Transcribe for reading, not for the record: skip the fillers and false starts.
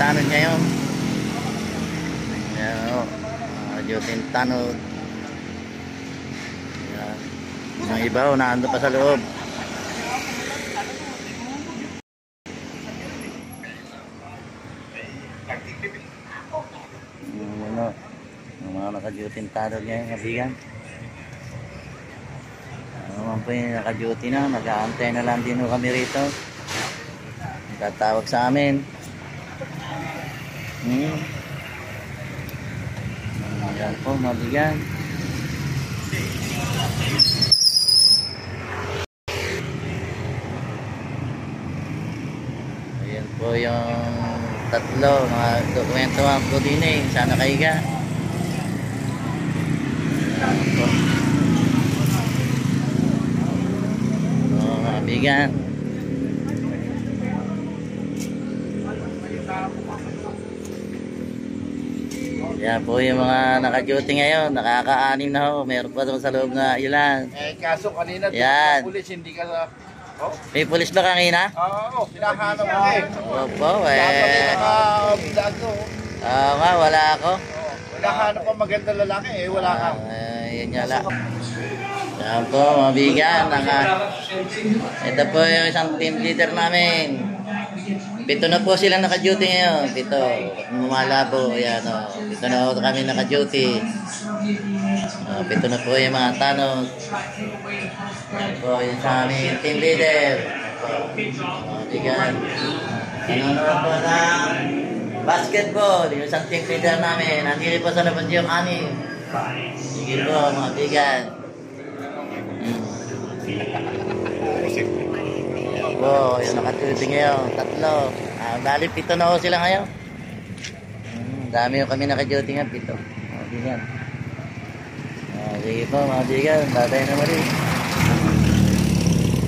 tanod ngayon. Ayan o. Naka-duty tanod. Ayan. Yung iba o, naando pa sa loob. Ayan o. Yung mga naka-duty tanod ngayon, kabigan. Naman po yung naka-duty na, nag-aantay na lang din kami rito. Tatawag sa amin. Ayan po, mabigan. Ayan po yung tatlo, mga dokumento ang po din eh, sana kaiga. Ayan po. Mabigan. Yan po yung mga naka-duty ngayon. Nakaka-anim na ho. Meron pa doon sa loob na ilan. Kaso kanina yan. Pulis, hindi ka sa... Oh? May pulis ba kanina? Oo, pinahanap mo eh. Opo, oo nga, wala ako. Pinahanap ko maganda lalaki eh, wala ka. Yan nga lang. Yan po, mabigan. Ito po yung isang team leader namin. 7 na po sila naka-duty ngayon. 7. Malabo. Yan o. 7 na kami naka-duty. 7 na po yung mga tanong. Yan po yung sa aming team leader. Mabigan. Nanonood po ng basketball. Yung isang team leader namin. Nandito po sa labas yung 6. Sige po, mabigan. Po, yung nakatuloy ngayon, 3. Bali, 7 na ho sila ngayon. Dami yung kami naka-duty nga, 7. Mabigan. Sige po, mabigan. Tatay na mali.